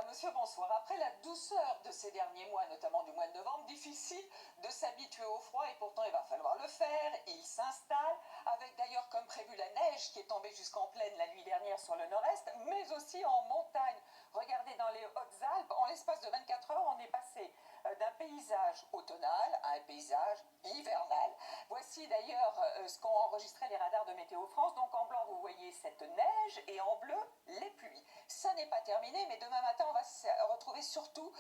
Monsieur, bonsoir. Après la douceur de ces derniers mois, notamment du mois de novembre, difficile de s'habituer au froid et pourtant il va falloir le faire. Il s'installe, avec d'ailleurs comme prévu la neige qui est tombée jusqu'en plaine la nuit dernière sur le nord-est, mais aussi en montagne. Regardez dans les Hautes-Alpes, en l'espace de 24 heures, on est passé d'un paysage automnal à un paysage hivernal. Voici d'ailleurs ce qu'ont enregistré les radars de Météo France. Donc en blanc, vous voyez cette neige et en bleu, les pluies. Ça n'est pas terminé, mais demain matin, on va retrouver surtout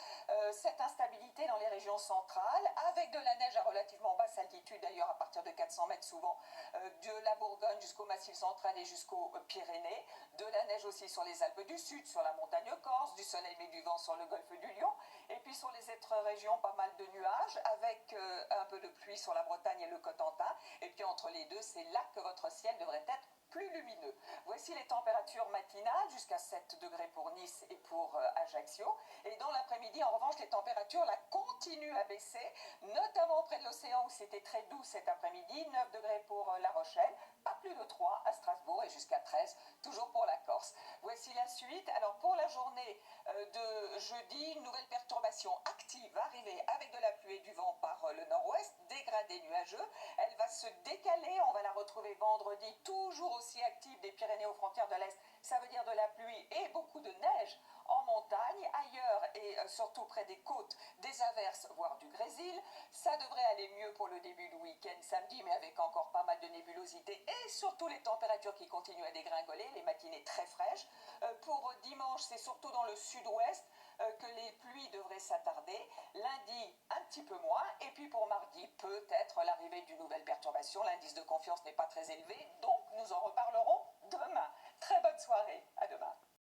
cette instabilité dans les régions centrales, avec de la neige à relativement basse altitude, d'ailleurs à partir de 400 mètres souvent, de la Bourgogne jusqu'au Massif central et jusqu'aux Pyrénées, de la neige aussi sur les Alpes du Sud, sur la montagne corse, du soleil mais du vent sur le golfe du Lion, et puis sur les autres régions, pas mal de nuages, avec un peu de pluie sur la Bretagne et le Cotentin, et puis entre les deux, c'est là que votre ciel devrait être plus lumineux. Voici les températures matinales, jusqu'à 7 degrés pour Nice et pour Ajaccio. Et dans l'après-midi, en revanche, les températures là, continuent à baisser, notamment près de l'océan où c'était très doux cet après-midi. 9 degrés pour La Rochelle, pas plus de 3 à Strasbourg et jusqu'à 13, toujours pour la Corse. Voici la suite. Alors pour la journée de jeudi, une nouvelle perturbation active va arriver avec de la pluie et du vent par le nord-ouest, dégradé nuageux. Elle va se décaler, on va la retrouver vendredi, toujours aussi active des Pyrénées aux frontières de l'Est. Ça veut dire de la pluie et beaucoup de neige en montagne, ailleurs et surtout près des côtes, des averses, voire du grésil. Ça devrait aller mieux pour le début du week-end samedi, mais avec encore pas mal de nébulosité et surtout les températures qui continuent à dégringoler, les matinées très fraîches. Pour dimanche, c'est surtout dans le sud-ouest que les pluies devraient s'attarder. Lundi, un petit peu moins. Et puis pour mardi, peut-être l'arrivée d'une nouvelle perturbation. L'indice de confiance n'est pas très élevé, donc nous en reparlerons